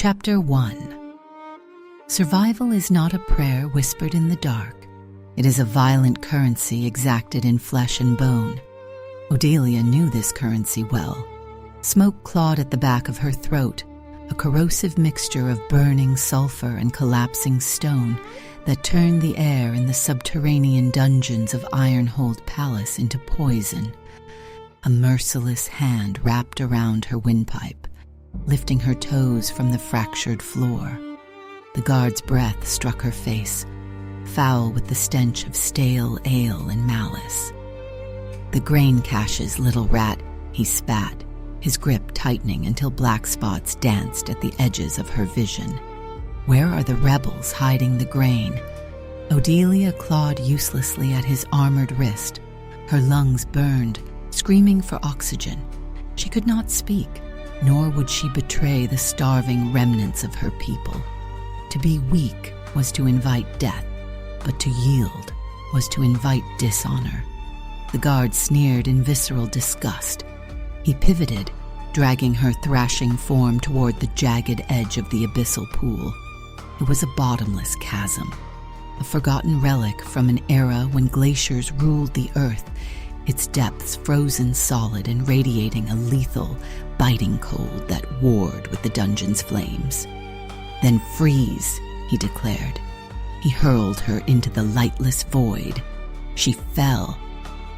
Chapter 1. Survival is not a prayer whispered in the dark. It is a violent currency exacted in flesh and bone. Odelia knew this currency well. Smoke clawed at the back of her throat, a corrosive mixture of burning sulfur and collapsing stone that turned the air in the subterranean dungeons of Ironhold Palace into poison. A merciless hand wrapped around her windpipe, lifting her toes from the fractured floor. The guard's breath struck her face, foul with the stench of stale ale and malice. "The grain cache's little rat," he spat, his grip tightening until black spots danced at the edges of her vision. Where are the rebels hiding the grain? Odelia clawed uselessly at his armored wrist. Her lungs burned, screaming for oxygen. She could not speak, nor would she betray the starving remnants of her people. To be weak was to invite death, but to yield was to invite dishonor. The guard sneered in visceral disgust. He pivoted, dragging her thrashing form toward the jagged edge of the abyssal pool. It was a bottomless chasm, a forgotten relic from an era when glaciers ruled the earth, its depths frozen solid and radiating a lethal, biting cold that warred with the dungeon's flames. "Then freeze," he declared. He hurled her into the lightless void. She fell.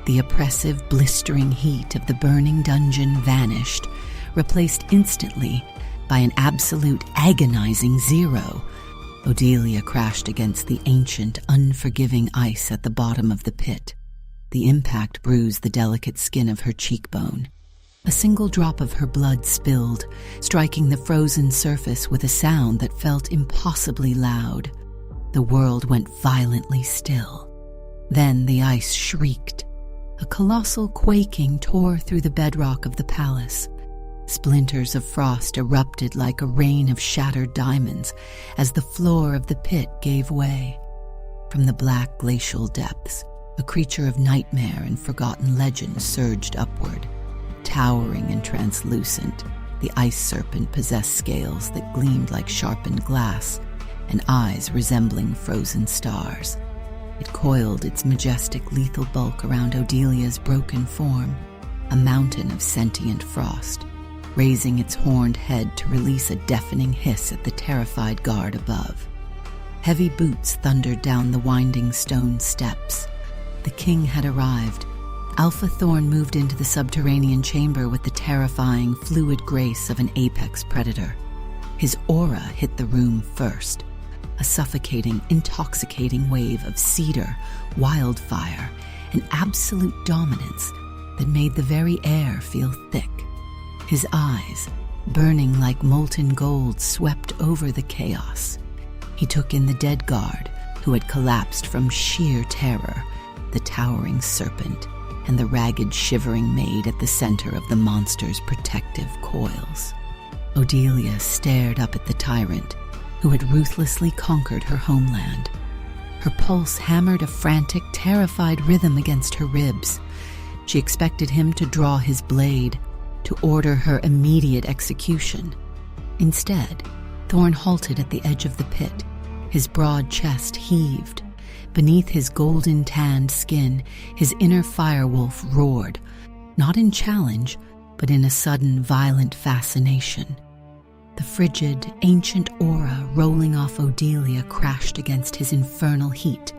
The oppressive, blistering heat of the burning dungeon vanished, replaced instantly by an absolute, agonizing zero. Odelia crashed against the ancient, unforgiving ice at the bottom of the pit. The impact bruised the delicate skin of her cheekbone. A single drop of her blood spilled, striking the frozen surface with a sound that felt impossibly loud. The world went violently still. Then the ice shrieked. A colossal quaking tore through the bedrock of the palace. Splinters of frost erupted like a rain of shattered diamonds as the floor of the pit gave way. From the black glacial depths, a creature of nightmare and forgotten legend surged upward. Towering and translucent, the Ice Serpent possessed scales that gleamed like sharpened glass and eyes resembling frozen stars. It coiled its majestic, lethal bulk around Odelia's broken form, a mountain of sentient frost, raising its horned head to release a deafening hiss at the terrified guard above. Heavy boots thundered down the winding stone steps. The king had arrived. Alpha Thorn moved into the subterranean chamber with the terrifying, fluid grace of an apex predator. His aura hit the room first, a suffocating, intoxicating wave of cedar, wildfire, and absolute dominance that made the very air feel thick. His eyes, burning like molten gold, swept over the chaos. He took in the dead guard, who had collapsed from sheer terror, the towering serpent, and the ragged, shivering maid at the center of the monster's protective coils. Odelia stared up at the tyrant, who had ruthlessly conquered her homeland. Her pulse hammered a frantic, terrified rhythm against her ribs. She expected him to draw his blade, to order her immediate execution. Instead, Thorn halted at the edge of the pit. His broad chest heaved. Beneath his golden-tanned skin, his inner firewolf roared, not in challenge, but in a sudden, violent fascination. The frigid, ancient aura rolling off Odelia crashed against his infernal heat,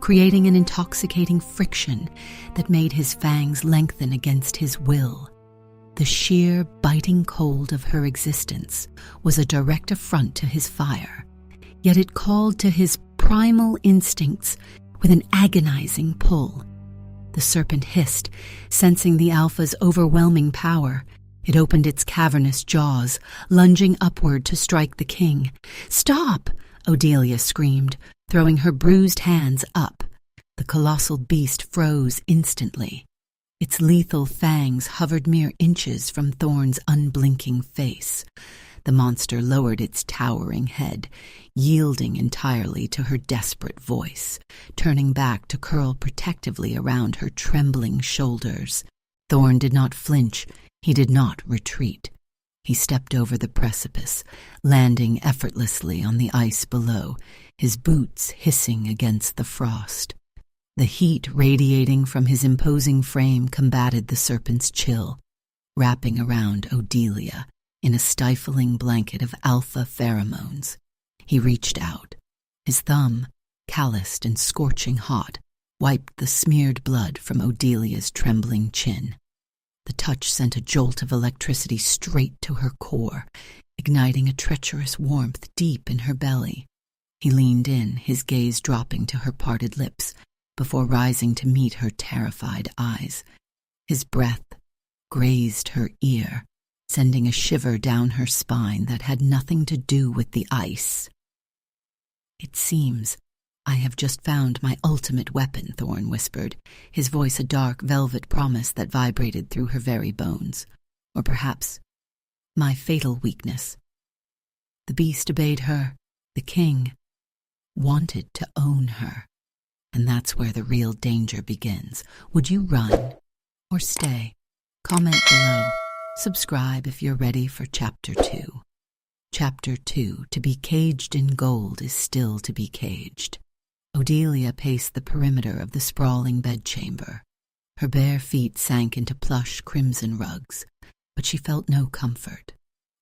creating an intoxicating friction that made his fangs lengthen against his will. The sheer, biting cold of her existence was a direct affront to his fire, yet it called to his primal instincts with an agonizing pull. The serpent hissed, sensing the alpha's overwhelming power. It opened its cavernous jaws, lunging upward to strike the king. "Stop!" Odelia screamed, throwing her bruised hands up. The colossal beast froze instantly. Its lethal fangs hovered mere inches from Thorn's unblinking face. The monster lowered its towering head, yielding entirely to her desperate voice, turning back to curl protectively around her trembling shoulders. Thorn did not flinch. He did not retreat. He stepped over the precipice, landing effortlessly on the ice below, his boots hissing against the frost. The heat radiating from his imposing frame combated the serpent's chill, wrapping around Odelia in a stifling blanket of alpha pheromones. He reached out. His thumb, calloused and scorching hot, wiped the smeared blood from Odelia's trembling chin. The touch sent a jolt of electricity straight to her core, igniting a treacherous warmth deep in her belly. He leaned in, his gaze dropping to her parted lips, before rising to meet her terrified eyes. His breath grazed her ear, sending a shiver down her spine that had nothing to do with the ice. "It seems I have just found my ultimate weapon," Thorn whispered, his voice a dark velvet promise that vibrated through her very bones. "Or perhaps my fatal weakness." The beast obeyed her. The king wanted to own her. And that's where the real danger begins. Would you run or stay? Comment below. Subscribe if you're ready for Chapter 2. Chapter 2, To be caged in gold is still to be caged. Odelia paced the perimeter of the sprawling bedchamber. Her bare feet sank into plush crimson rugs, but she felt no comfort.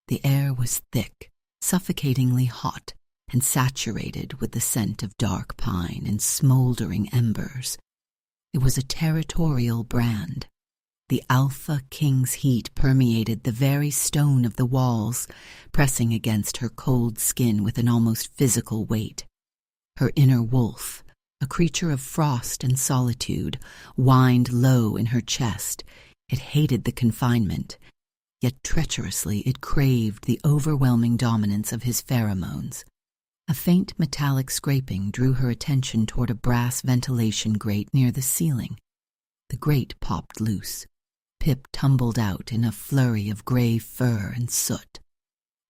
The air was thick, suffocatingly hot, and saturated with the scent of dark pine and smoldering embers. It was a territorial brand. The Alpha King's heat permeated the very stone of the walls, pressing against her cold skin with an almost physical weight. Her inner wolf, a creature of frost and solitude, whined low in her chest. It hated the confinement, yet treacherously it craved the overwhelming dominance of his pheromones. A faint metallic scraping drew her attention toward a brass ventilation grate near the ceiling. The grate popped loose. Pip tumbled out in a flurry of gray fur and soot.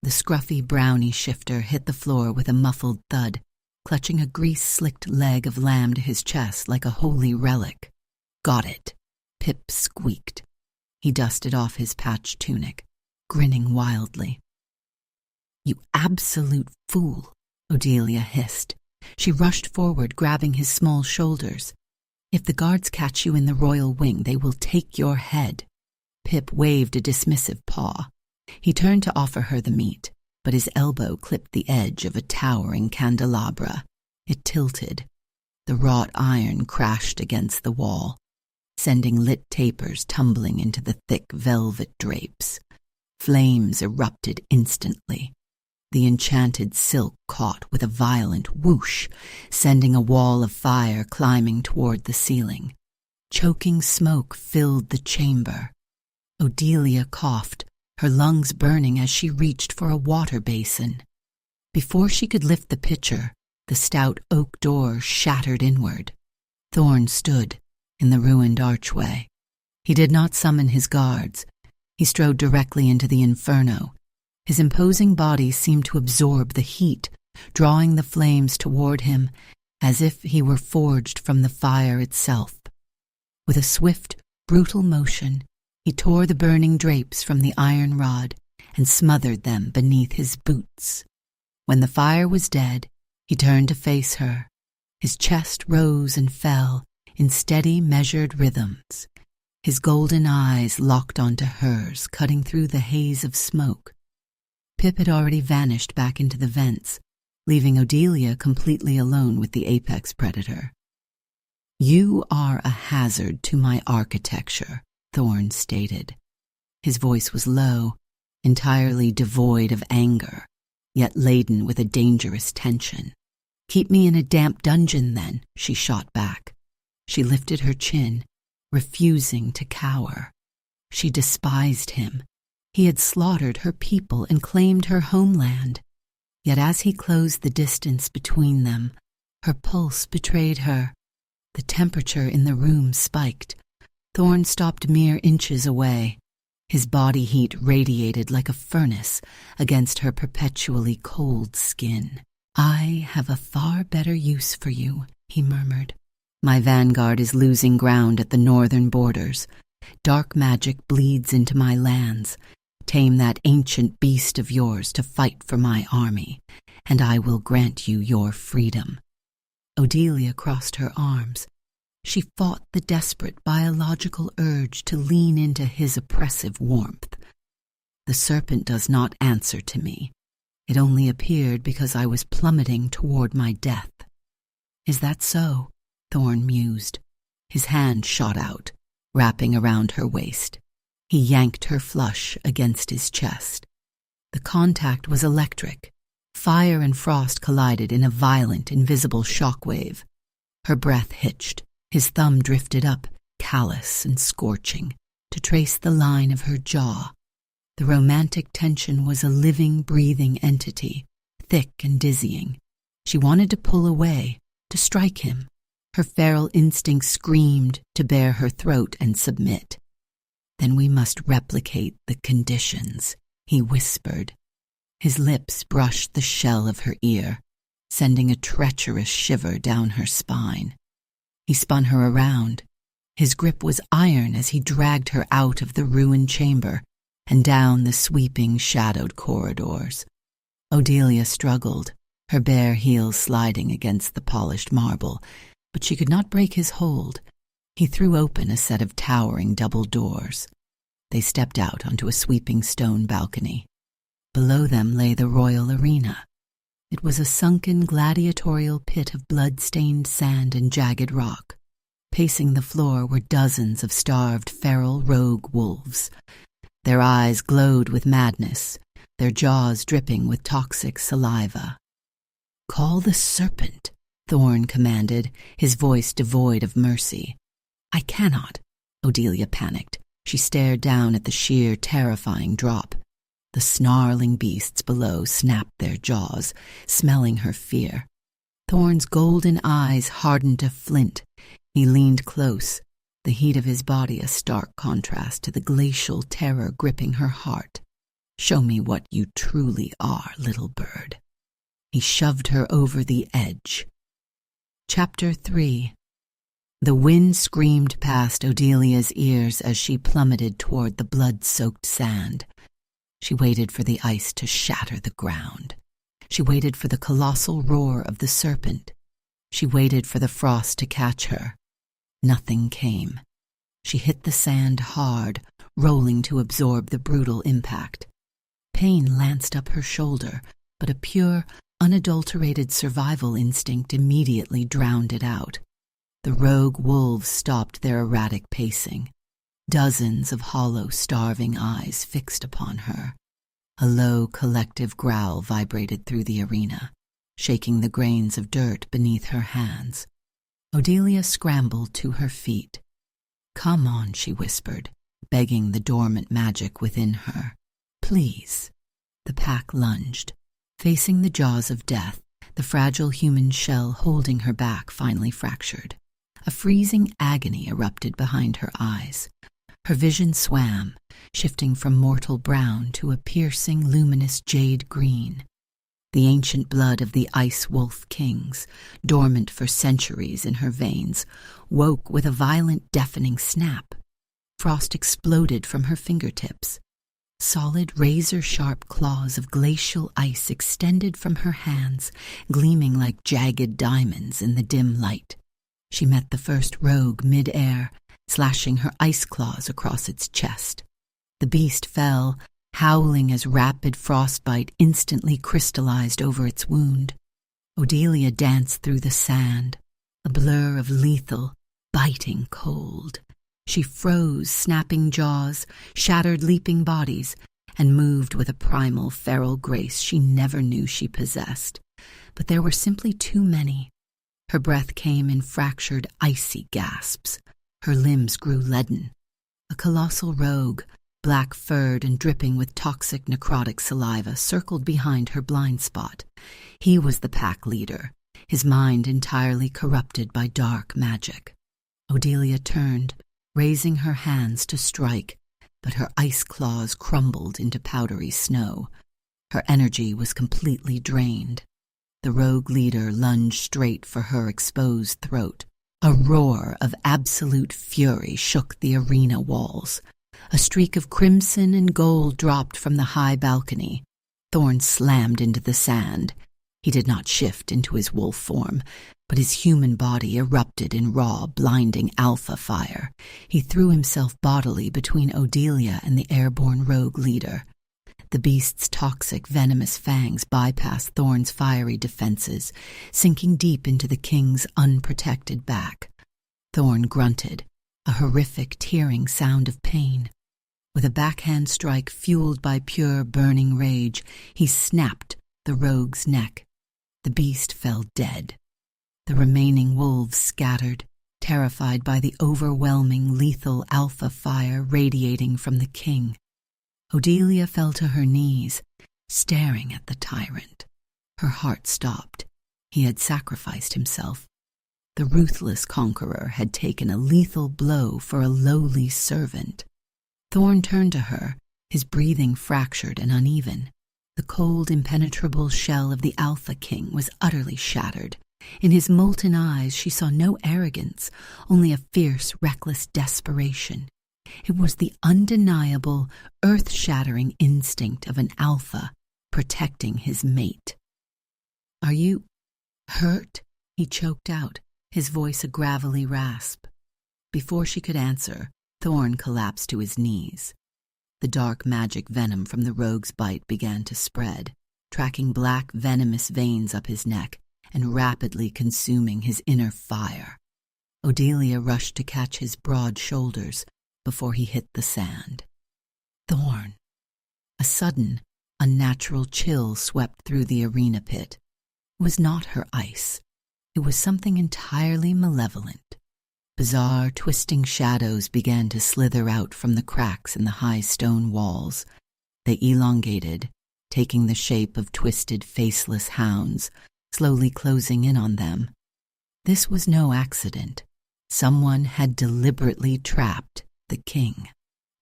The scruffy brownie shifter hit the floor with a muffled thud, clutching a grease-slicked leg of lamb to his chest like a holy relic. "Got it," Pip squeaked. He dusted off his patched tunic, grinning wildly. "You absolute fool," Odelia hissed. She rushed forward, grabbing his small shoulders. "If the guards catch you in the royal wing, they will take your head." Pip waved a dismissive paw. He turned to offer her the meat, but his elbow clipped the edge of a towering candelabra. It tilted. The wrought iron crashed against the wall, sending lit tapers tumbling into the thick velvet drapes. Flames erupted instantly. The enchanted silk caught with a violent whoosh, sending a wall of fire climbing toward the ceiling. Choking smoke filled the chamber. Odelia coughed, her lungs burning as she reached for a water basin. Before she could lift the pitcher, the stout oak door shattered inward. Thorn stood in the ruined archway. He did not summon his guards. He strode directly into the inferno. His imposing body seemed to absorb the heat, drawing the flames toward him as if he were forged from the fire itself. With a swift, brutal motion, he tore the burning drapes from the iron rod and smothered them beneath his boots. When the fire was dead, he turned to face her. His chest rose and fell in steady, measured rhythms. His golden eyes locked onto hers, cutting through the haze of smoke. Pip had already vanished back into the vents, leaving Odelia completely alone with the apex predator. "You are a hazard to my architecture," Thorn stated. His voice was low, entirely devoid of anger, yet laden with a dangerous tension. "Keep me in a damp dungeon, then," she shot back. She lifted her chin, refusing to cower. She despised him. He had slaughtered her people and claimed her homeland. Yet as he closed the distance between them, her pulse betrayed her. The temperature in the room spiked. Thorn stopped mere inches away. His body heat radiated like a furnace against her perpetually cold skin. "I have a far better use for you," he murmured. "My vanguard is losing ground at the northern borders. Dark magic bleeds into my lands. Tame that ancient beast of yours to fight for my army, and I will grant you your freedom." Odelia crossed her arms. She fought the desperate biological urge to lean into his oppressive warmth. "The serpent does not answer to me. It only appeared because I was plummeting toward my death." "Is that so?" Thorn mused. His hand shot out, wrapping around her waist. He yanked her flush against his chest. The contact was electric. Fire and frost collided in a violent, invisible shockwave. Her breath hitched. His thumb drifted up, callous and scorching, to trace the line of her jaw. The romantic tension was a living, breathing entity, thick and dizzying. She wanted to pull away, to strike him. Her feral instinct screamed to bare her throat and submit. "Then we must replicate the conditions," he whispered. His lips brushed the shell of her ear, sending a treacherous shiver down her spine. He spun her around. His grip was iron as he dragged her out of the ruined chamber and down the sweeping, shadowed corridors. Odelia struggled, her bare heels sliding against the polished marble, but she could not break his hold. He threw open a set of towering double doors. They stepped out onto a sweeping stone balcony. Below them lay the royal arena. It was a sunken gladiatorial pit of blood-stained sand and jagged rock. Pacing the floor were dozens of starved feral rogue wolves. Their eyes glowed with madness, their jaws dripping with toxic saliva. "Call the serpent," Thorn commanded, his voice devoid of mercy. "I cannot," Odelia panicked. She stared down at the sheer, terrifying drop. The snarling beasts below snapped their jaws, smelling her fear. Thorn's golden eyes hardened to flint. He leaned close, the heat of his body a stark contrast to the glacial terror gripping her heart. "Show me what you truly are, little bird." He shoved her over the edge. Chapter 3. The wind screamed past Odelia's ears as she plummeted toward the blood-soaked sand. She waited for the ice to shatter the ground. She waited for the colossal roar of the serpent. She waited for the frost to catch her. Nothing came. She hit the sand hard, rolling to absorb the brutal impact. Pain lanced up her shoulder, but a pure, unadulterated survival instinct immediately drowned it out. The rogue wolves stopped their erratic pacing. Dozens of hollow, starving eyes fixed upon her. A low, collective growl vibrated through the arena, shaking the grains of dirt beneath her hands. Odelia scrambled to her feet. "Come on," she whispered, begging the dormant magic within her. "Please." The pack lunged. Facing the jaws of death, the fragile human shell holding her back finally fractured. A freezing agony erupted behind her eyes. Her vision swam, shifting from mortal brown to a piercing, luminous jade green. The ancient blood of the Ice Wolf kings, dormant for centuries in her veins, woke with a violent, deafening snap. Frost exploded from her fingertips. Solid, razor-sharp claws of glacial ice extended from her hands, gleaming like jagged diamonds in the dim light. She met the first rogue mid-air, slashing her ice claws across its chest. The beast fell, howling as rapid frostbite instantly crystallized over its wound. Odelia danced through the sand, a blur of lethal, biting cold. She froze, snapping jaws, shattered leaping bodies, and moved with a primal, feral grace she never knew she possessed. But there were simply too many. Her breath came in fractured, icy gasps. Her limbs grew leaden. A colossal rogue, black-furred and dripping with toxic necrotic saliva, circled behind her blind spot. He was the pack leader, his mind entirely corrupted by dark magic. Odelia turned, raising her hands to strike, but her ice claws crumbled into powdery snow. Her energy was completely drained. The rogue leader lunged straight for her exposed throat. A roar of absolute fury shook the arena walls. A streak of crimson and gold dropped from the high balcony. Thorn slammed into the sand. He did not shift into his wolf form, but his human body erupted in raw, blinding alpha fire. He threw himself bodily between Odelia and the airborne rogue leader. The beast's toxic, venomous fangs bypassed Thorn's fiery defenses, sinking deep into the king's unprotected back. Thorn grunted, a horrific, tearing sound of pain. With a backhand strike fueled by pure, burning rage, he snapped the rogue's neck. The beast fell dead. The remaining wolves scattered, terrified by the overwhelming, lethal alpha fire radiating from the king. Odelia fell to her knees, staring at the tyrant. Her heart stopped. He had sacrificed himself. The ruthless conqueror had taken a lethal blow for a lowly servant. Thorn turned to her, his breathing fractured and uneven. The cold, impenetrable shell of the Alpha King was utterly shattered. In his molten eyes she saw no arrogance, only a fierce, reckless desperation. It was the undeniable, earth-shattering instinct of an alpha protecting his mate. "Are you hurt?" he choked out, his voice a gravelly rasp. Before she could answer, Thorn collapsed to his knees. The dark magic venom from the rogue's bite began to spread, tracking black, venomous veins up his neck and rapidly consuming his inner fire. Odelia rushed to catch his broad shoulders before he hit the sand. Thorn! A sudden, unnatural chill swept through the arena pit. It was not her ice. It was something entirely malevolent. Bizarre, twisting shadows began to slither out from the cracks in the high stone walls. They elongated, taking the shape of twisted, faceless hounds, slowly closing in on them. This was no accident. Someone had deliberately trapped the king.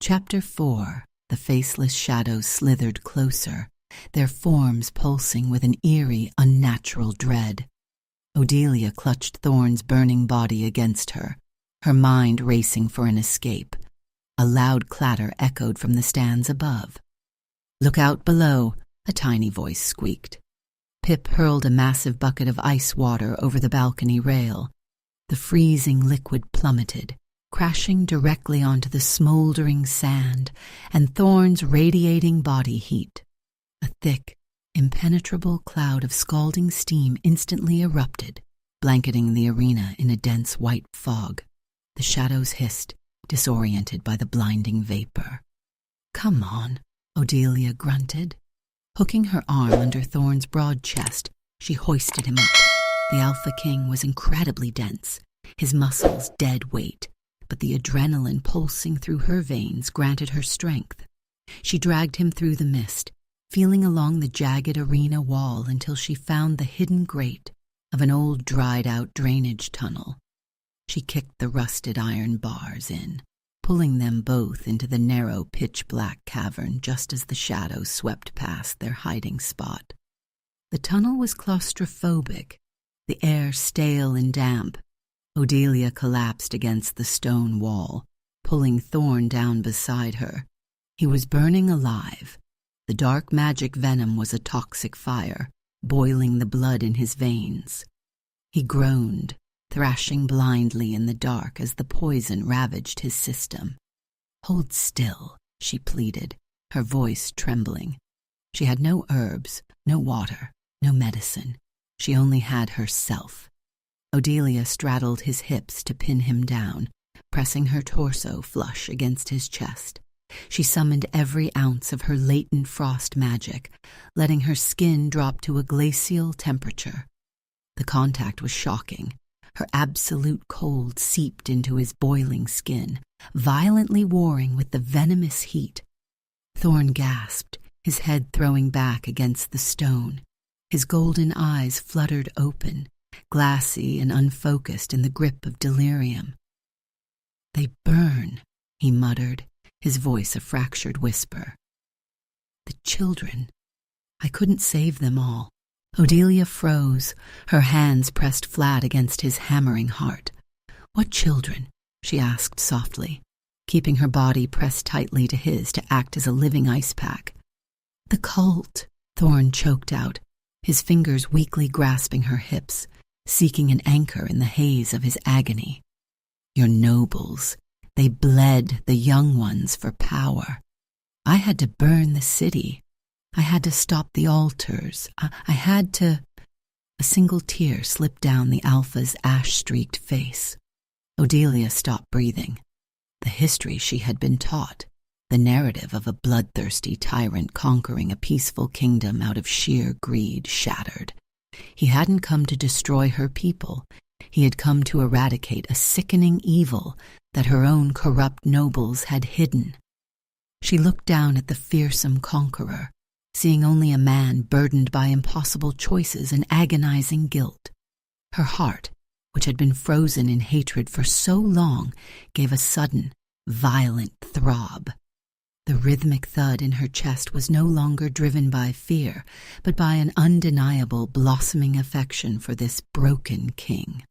Chapter 4. The faceless shadows slithered closer, their forms pulsing with an eerie, unnatural dread. Odelia clutched Thorn's burning body against her, her mind racing for an escape. A loud clatter echoed from the stands above. "Look out below," a tiny voice squeaked. Pip hurled a massive bucket of ice water over the balcony rail. The freezing liquid plummeted, crashing directly onto the smoldering sand and Thorn's radiating body heat. A thick, impenetrable cloud of scalding steam instantly erupted, blanketing the arena in a dense white fog. The shadows hissed, disoriented by the blinding vapor. "Come on," Odelia grunted. Hooking her arm under Thorn's broad chest, she hoisted him up. The Alpha King was incredibly dense, his muscles dead weight, but the adrenaline pulsing through her veins granted her strength. She dragged him through the mist, feeling along the jagged arena wall until she found the hidden grate of an old dried-out drainage tunnel. She kicked the rusted iron bars in, pulling them both into the narrow, pitch-black cavern just as the shadows swept past their hiding spot. The tunnel was claustrophobic, the air stale and damp. Odelia collapsed against the stone wall, pulling Thorn down beside her. He was burning alive. The dark magic venom was a toxic fire, boiling the blood in his veins. He groaned, thrashing blindly in the dark as the poison ravaged his system. "Hold still," she pleaded, her voice trembling. She had no herbs, no water, no medicine. She only had herself. Odelia straddled his hips to pin him down, pressing her torso flush against his chest. She summoned every ounce of her latent frost magic, letting her skin drop to a glacial temperature. The contact was shocking. Her absolute cold seeped into his boiling skin, violently warring with the venomous heat. Thorn gasped, his head throwing back against the stone. His golden eyes fluttered open, glassy and unfocused in the grip of delirium. "They burn," he muttered, his voice a fractured whisper. "The children. I couldn't save them all." Odelia froze, her hands pressed flat against his hammering heart. "What children?" she asked softly. keeping her body pressed tightly to his to act as a living ice pack. "The cult," Thorn choked out, his fingers weakly grasping her hips, seeking an anchor in the haze of his agony. "Your nobles, they bled the young ones for power. I had to burn the city. I had to stop the altars. I had to—" A single tear slipped down the Alpha's ash-streaked face. Odelia stopped breathing. The history she had been taught, the narrative of a bloodthirsty tyrant conquering a peaceful kingdom out of sheer greed, shattered. He hadn't come to destroy her people. He had come to eradicate a sickening evil that her own corrupt nobles had hidden. She looked down at the fearsome conqueror, seeing only a man burdened by impossible choices and agonizing guilt. Her heart, which had been frozen in hatred for so long, gave a sudden, violent throb. The rhythmic thud in her chest was no longer driven by fear, but by an undeniable blossoming affection for this broken king.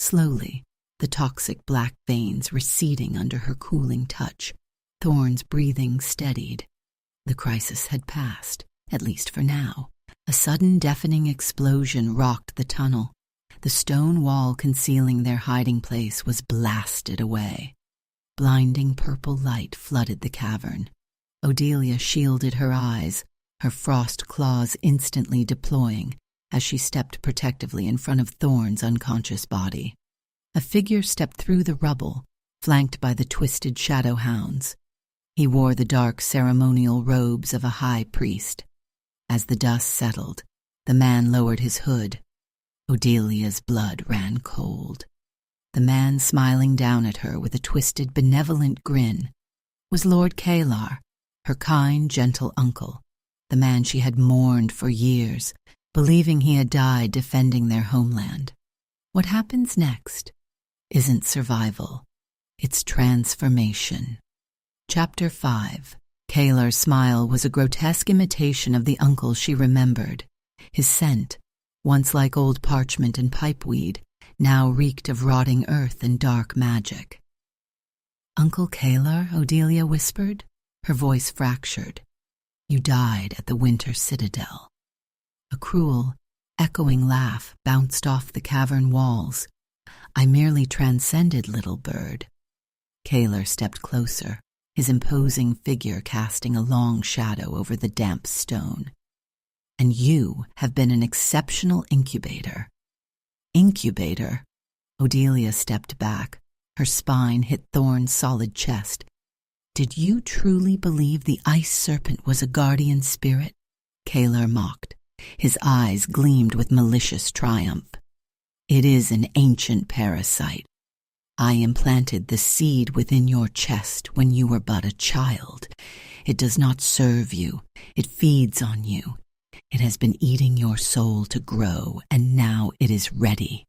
Slowly, the toxic black veins receding under her cooling touch, Thorn's breathing steadied. The crisis had passed, at least for now. A sudden deafening explosion rocked the tunnel. The stone wall concealing their hiding place was blasted away. Blinding purple light flooded the cavern. Odelia shielded her eyes, her frost claws instantly deploying as she stepped protectively in front of Thorn's unconscious body. A figure stepped through the rubble, flanked by the twisted shadow hounds. He wore the dark ceremonial robes of a high priest. As the dust settled, the man lowered his hood. Odelia's blood ran cold. The man smiling down at her with a twisted, benevolent grin was Lord Kalar, her kind, gentle uncle, the man she had mourned for years, believing he had died defending their homeland. What happens next isn't survival, it's transformation. Chapter 5. Kalar's smile was a grotesque imitation of the uncle she remembered. His scent, once like old parchment and pipeweed, now reeked of rotting earth and dark magic. "Uncle Kalar," Odelia whispered, her voice fractured. "You died at the Winter Citadel." A cruel, echoing laugh bounced off the cavern walls. "I merely transcended, little bird." Kalar stepped closer, his imposing figure casting a long shadow over the damp stone. "And you have been an exceptional incubator." "Incubator?" Odelia stepped back. Her spine hit Thorn's solid chest. "Did you truly believe the Ice Serpent was a guardian spirit?" Kalar mocked. His eyes gleamed with malicious triumph. "It is an ancient parasite. I implanted the seed within your chest when you were but a child. It does not serve you. It feeds on you. It has been eating your soul to grow, and now it is ready."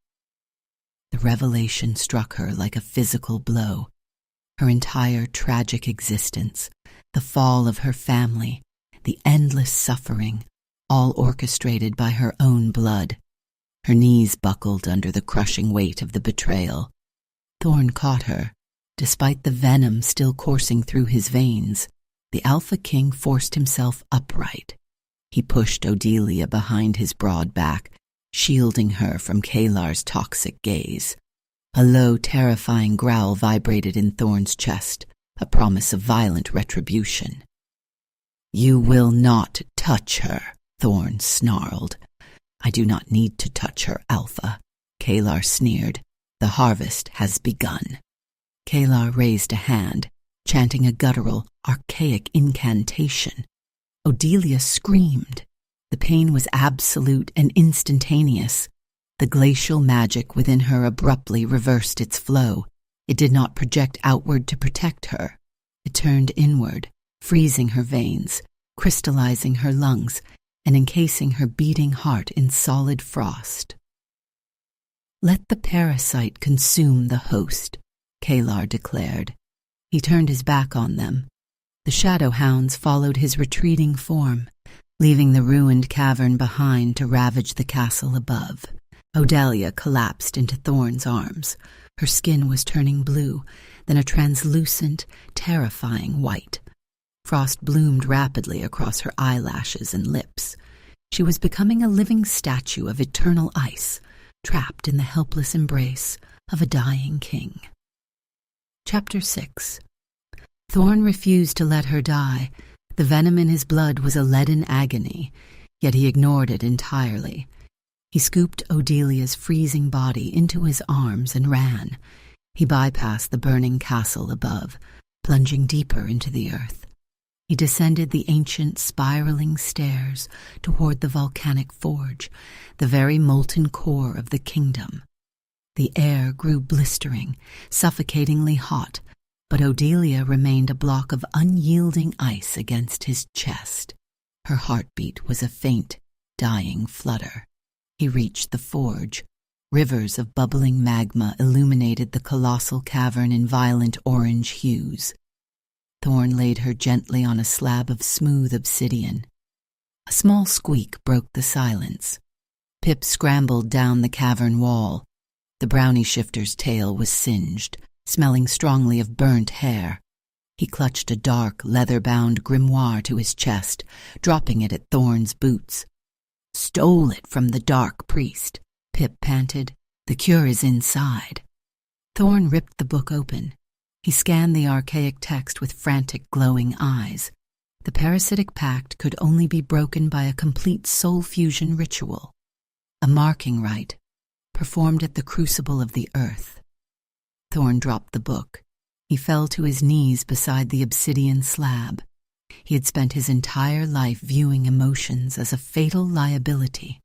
The revelation struck her like a physical blow. Her entire tragic existence, the fall of her family, the endless suffering, all orchestrated by her own blood. Her knees buckled under the crushing weight of the betrayal. Thorn caught her. Despite the venom still coursing through his veins, the Alpha King forced himself upright. He pushed Odelia behind his broad back, shielding her from Kalar's toxic gaze. A low, terrifying growl vibrated in Thorn's chest, a promise of violent retribution. "You will not touch her," Thorn snarled. "I do not need to touch her, Alpha," Kalar sneered. "The harvest has begun." Kalar raised a hand, chanting a guttural, archaic incantation. Odelia screamed. The pain was absolute and instantaneous. The glacial magic within her abruptly reversed its flow. It did not project outward to protect her. It turned inward, freezing her veins, crystallizing her lungs, and encasing her beating heart in solid frost. "Let the parasite consume the host," Kalar declared. He turned his back on them. The shadow hounds followed his retreating form, leaving the ruined cavern behind to ravage the castle above. Odelia collapsed into Thorn's arms. Her skin was turning blue, then a translucent, terrifying white. Frost bloomed rapidly across her eyelashes and lips. She was becoming a living statue of eternal ice, trapped in the helpless embrace of a dying king. Chapter 6. Thorn refused to let her die. The venom in his blood was a leaden agony, yet he ignored it entirely. He scooped Odelia's freezing body into his arms and ran. He bypassed the burning castle above, plunging deeper into the earth. He descended the ancient spiraling stairs toward the volcanic forge, the very molten core of the kingdom. The air grew blistering, suffocatingly hot, but Odelia remained a block of unyielding ice against his chest. Her heartbeat was a faint, dying flutter. He reached the forge. Rivers of bubbling magma illuminated the colossal cavern in violent orange hues. Thorn laid her gently on a slab of smooth obsidian. A small squeak broke the silence. Pip scrambled down the cavern wall. The brownie shifter's tail was singed, smelling strongly of burnt hair. He clutched a dark, leather-bound grimoire to his chest, dropping it at Thorn's boots. "Stole it from the dark priest," Pip panted. "The cure is inside." Thorn ripped the book open. He scanned the archaic text with frantic, glowing eyes. The parasitic pact could only be broken by a complete soul fusion ritual, a marking rite, performed at the crucible of the earth. Thorn dropped the book. He fell to his knees beside the obsidian slab. He had spent his entire life viewing emotions as a fatal liability.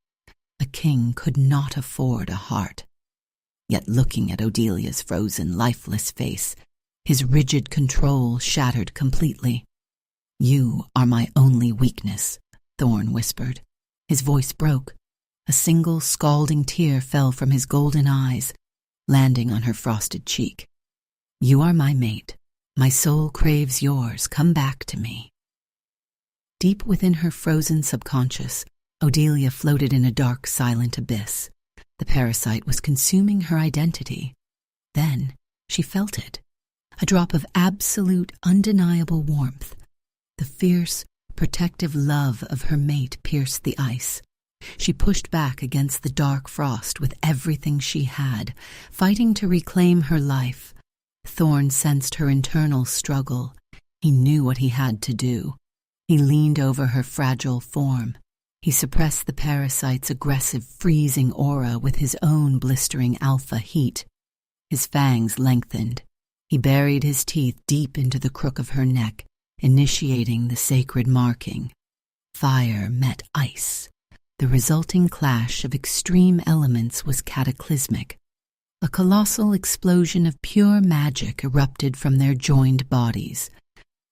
A king could not afford a heart. Yet looking at Odelia's frozen, lifeless face, his rigid control shattered completely. "You are my only weakness," Thorn whispered. His voice broke. A single scalding tear fell from his golden eyes, landing on her frosted cheek. "You are my mate. My soul craves yours. Come back to me." Deep within her frozen subconscious, Odelia floated in a dark, silent abyss. The parasite was consuming her identity. Then she felt it. A drop of absolute, undeniable warmth. The fierce, protective love of her mate pierced the ice. She pushed back against the dark frost with everything she had, fighting to reclaim her life. Thorn sensed her internal struggle. He knew what he had to do. He leaned over her fragile form. He suppressed the parasite's aggressive, freezing aura with his own blistering alpha heat. His fangs lengthened. He buried his teeth deep into the crook of her neck, initiating the sacred marking. Fire met ice. The resulting clash of extreme elements was cataclysmic. A colossal explosion of pure magic erupted from their joined bodies.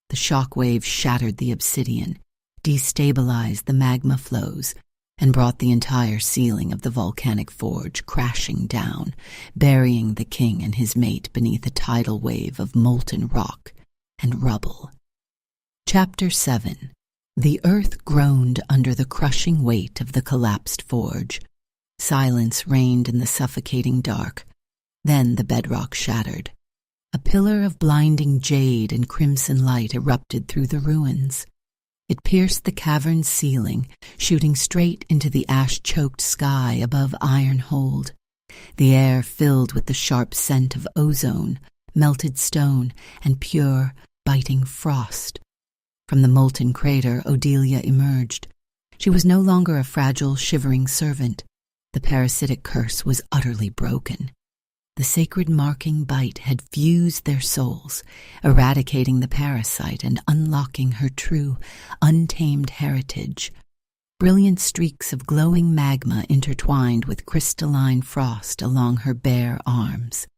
The shock wave shattered the obsidian, destabilized the magma flows, and brought the entire ceiling of the volcanic forge crashing down, burying the king and his mate beneath a tidal wave of molten rock and rubble. Chapter 7. The earth groaned under the crushing weight of the collapsed forge. Silence reigned in the suffocating dark. Then the bedrock shattered. A pillar of blinding jade and crimson light erupted through the ruins. It pierced the cavern's ceiling, shooting straight into the ash-choked sky above Ironhold. The air filled with the sharp scent of ozone, melted stone, and pure, biting frost. From the molten crater, Odelia emerged. She was no longer a fragile, shivering servant. The parasitic curse was utterly broken. The sacred marking bite had fused their souls, eradicating the parasite and unlocking her true, untamed heritage. Brilliant streaks of glowing magma intertwined with crystalline frost along her bare arms.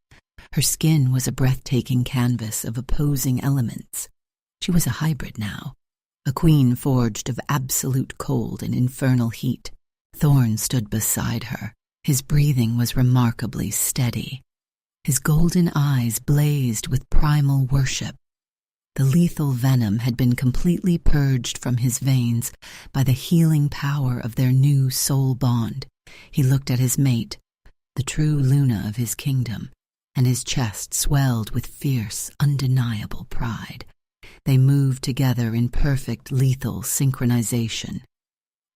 Her skin was a breathtaking canvas of opposing elements. She was a hybrid now, a queen forged of absolute cold and infernal heat. Thorn stood beside her. His breathing was remarkably steady. His golden eyes blazed with primal worship. The lethal venom had been completely purged from his veins by the healing power of their new soul bond. He looked at his mate, the true Luna of his kingdom, and his chest swelled with fierce, undeniable pride. They moved together in perfect, lethal synchronization.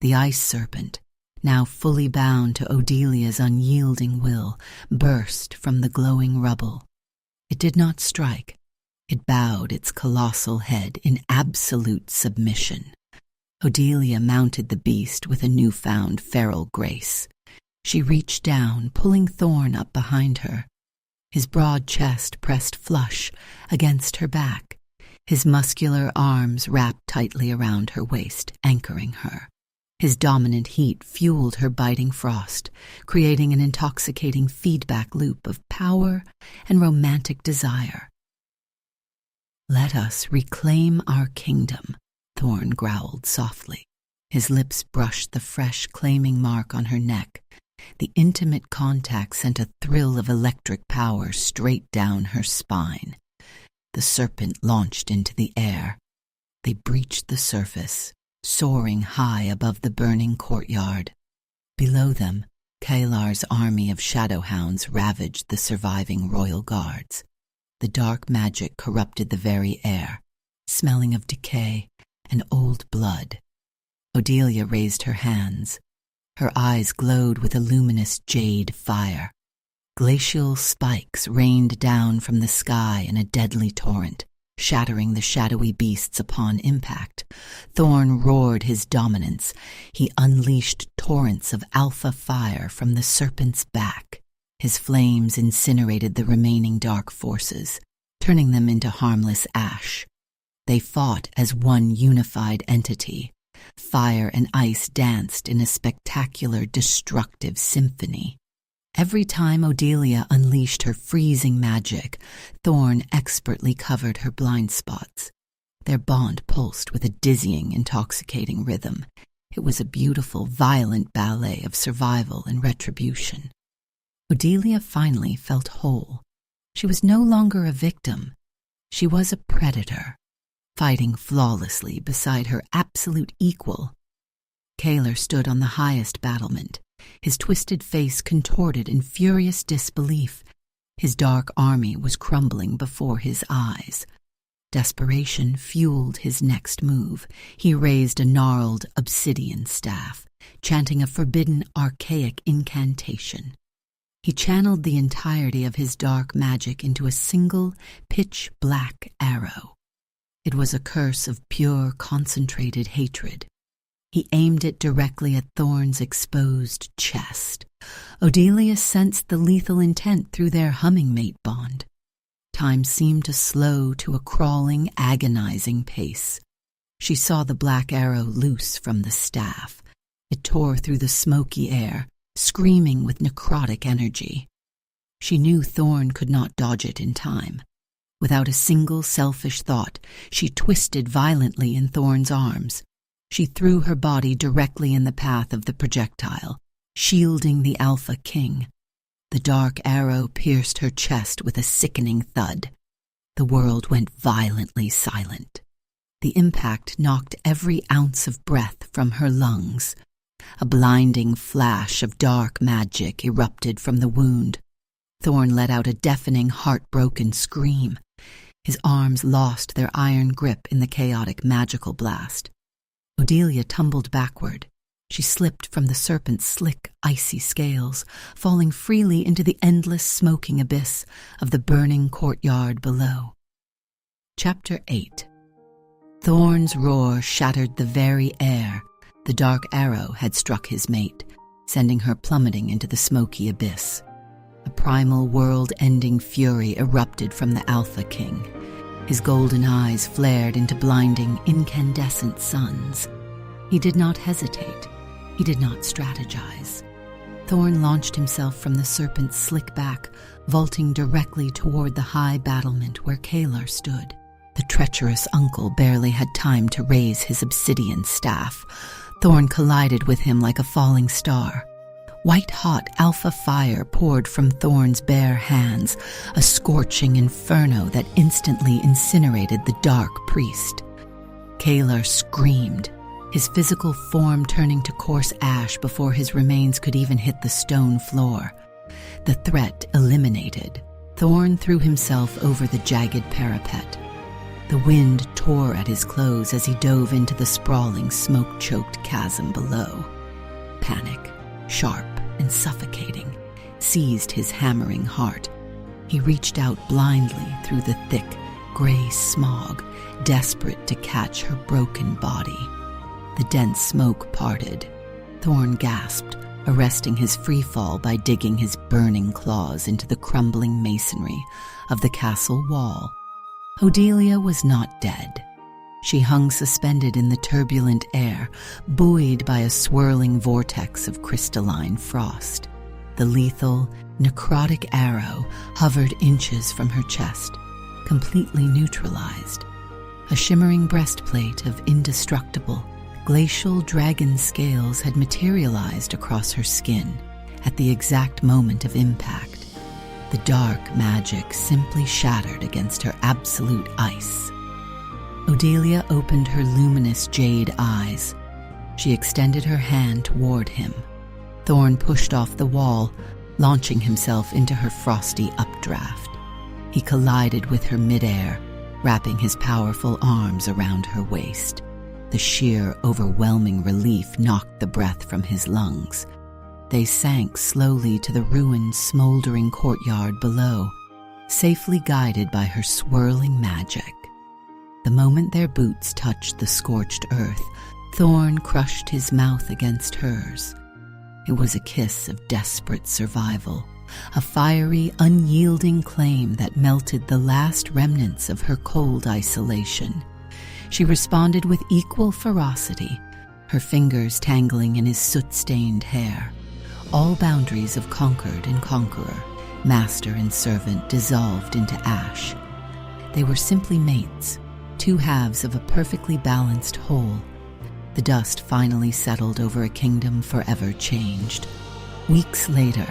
The Ice Serpent, now fully bound to Odelia's unyielding will, burst from the glowing rubble. It did not strike. It bowed its colossal head in absolute submission. Odelia mounted the beast with a newfound feral grace. She reached down, pulling Thorn up behind her. His broad chest pressed flush against her back, his muscular arms wrapped tightly around her waist, anchoring her. His dominant heat fueled her biting frost, creating an intoxicating feedback loop of power and romantic desire. "Let us reclaim our kingdom," Thorn growled softly. His lips brushed the fresh, claiming mark on her neck. The intimate contact sent a thrill of electric power straight down her spine. The serpent launched into the air. They breached the surface, soaring high above the burning courtyard. Below them, Kalar's army of shadowhounds ravaged the surviving royal guards. The dark magic corrupted the very air, smelling of decay and old blood. Odelia raised her hands. Her eyes glowed with a luminous jade fire. Glacial spikes rained down from the sky in a deadly torrent, shattering the shadowy beasts upon impact. Thorn roared his dominance. He unleashed torrents of alpha fire from the serpent's back. His flames incinerated the remaining dark forces, turning them into harmless ash. They fought as one unified entity. Fire and ice danced in a spectacular, destructive symphony. Every time Odelia unleashed her freezing magic, Thorn expertly covered her blind spots. Their bond pulsed with a dizzying, intoxicating rhythm. It was a beautiful, violent ballet of survival and retribution. Odelia finally felt whole. She was no longer a victim. She was a predator, fighting flawlessly beside her absolute equal. Kalar stood on the highest battlement, his twisted face contorted in furious disbelief. His dark army was crumbling before his eyes. Desperation fueled his next move. He raised a gnarled obsidian staff, chanting a forbidden, archaic incantation. He channeled the entirety of his dark magic into a single, pitch-black arrow. It was a curse of pure, concentrated hatred. He aimed it directly at Thorn's exposed chest. Odelia sensed the lethal intent through their humming mate bond. Time seemed to slow to a crawling, agonizing pace. She saw the black arrow loose from the staff. It tore through the smoky air, screaming with necrotic energy. She knew Thorn could not dodge it in time. Without a single selfish thought, she twisted violently in Thorn's arms. She threw her body directly in the path of the projectile, shielding the Alpha King. The dark arrow pierced her chest with a sickening thud. The world went violently silent. The impact knocked every ounce of breath from her lungs. A blinding flash of dark magic erupted from the wound. Thorn let out a deafening, heartbroken scream. His arms lost their iron grip in the chaotic magical blast. Odelia tumbled backward. She slipped from the serpent's slick, icy scales, falling freely into the endless smoking abyss of the burning courtyard below. Chapter 8. Thorn's roar shattered the very air. The dark arrow had struck his mate, sending her plummeting into the smoky abyss. A primal, world-ending fury erupted from the Alpha King. His golden eyes flared into blinding, incandescent suns. He did not hesitate. He did not strategize. Thorn launched himself from the serpent's slick back, vaulting directly toward the high battlement where Kalar stood. The treacherous uncle barely had time to raise his obsidian staff. Thorn collided with him like a falling star. White-hot alpha fire poured from Thorn's bare hands, a scorching inferno that instantly incinerated the dark priest. Kalar screamed, his physical form turning to coarse ash before his remains could even hit the stone floor. The threat eliminated, Thorn threw himself over the jagged parapet. The wind tore at his clothes as he dove into the sprawling, smoke-choked chasm below. Panic, sharp and suffocating, seized his hammering heart. He reached out blindly through the thick, gray smog, desperate to catch her broken body. The dense smoke parted. Thorn gasped, arresting his free fall by digging his burning claws into the crumbling masonry of the castle wall. Odelia was not dead. She hung suspended in the turbulent air, buoyed by a swirling vortex of crystalline frost. The lethal, necrotic arrow hovered inches from her chest, completely neutralized. A shimmering breastplate of indestructible, glacial dragon scales had materialized across her skin at the exact moment of impact. The dark magic simply shattered against her absolute ice. Odelia opened her luminous jade eyes. She extended her hand toward him. Thorn pushed off the wall, launching himself into her frosty updraft. He collided with her midair, wrapping his powerful arms around her waist. The sheer, overwhelming relief knocked the breath from his lungs. They sank slowly to the ruined, smoldering courtyard below, safely guided by her swirling magic. The moment their boots touched the scorched earth, Thorn crushed his mouth against hers. It was a kiss of desperate survival, a fiery, unyielding claim that melted the last remnants of her cold isolation. She responded with equal ferocity, her fingers tangling in his soot-stained hair. All boundaries of conquered and conqueror, master and servant dissolved into ash. They were simply mates, two halves of a perfectly balanced whole. The dust finally settled over a kingdom forever changed. Weeks later,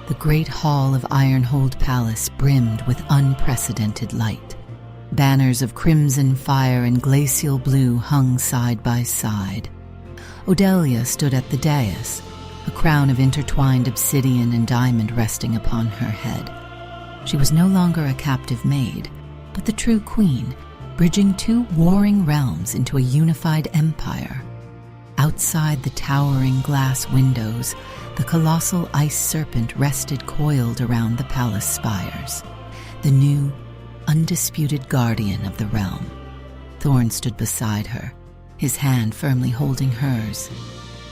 the great hall of Ironhold Palace brimmed with unprecedented light. Banners of crimson fire and glacial blue hung side by side. Odelia stood at the dais, a crown of intertwined obsidian and diamond resting upon her head. She was no longer a captive maid, but the true queen, bridging two warring realms into a unified empire. Outside the towering glass windows, the colossal Ice Serpent rested coiled around the palace spires, the new, undisputed guardian of the realm. Thorn stood beside her, his hand firmly holding hers.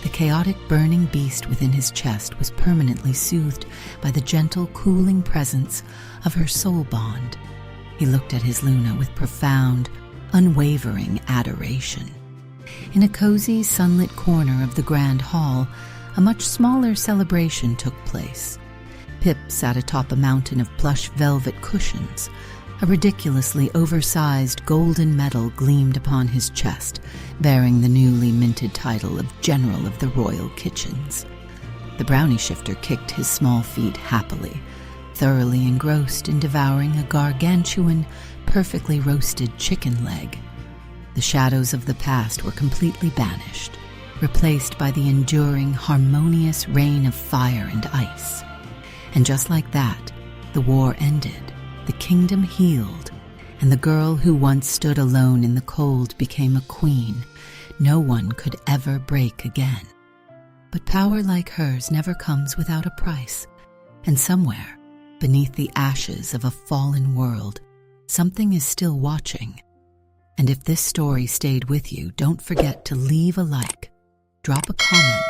The chaotic, burning beast within his chest was permanently soothed by the gentle, cooling presence of her soul bond. He looked at his Luna with profound, unwavering adoration. In a cozy, sunlit corner of the grand hall, a much smaller celebration took place. Pip sat atop a mountain of plush velvet cushions. A ridiculously oversized golden medal gleamed upon his chest, bearing the newly minted title of General of the Royal Kitchens. The brownie shifter kicked his small feet happily, thoroughly engrossed in devouring a gargantuan, perfectly roasted chicken leg. The shadows of the past were completely banished, replaced by the enduring, harmonious reign of fire and ice. And just like that, the war ended, the kingdom healed, and the girl who once stood alone in the cold became a queen no one could ever break again. But power like hers never comes without a price, and somewhere, beneath the ashes of a fallen world, something is still watching. And if this story stayed with you, don't forget to leave a like, drop a comment,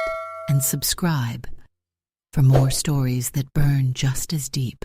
and subscribe for more stories that burn just as deep.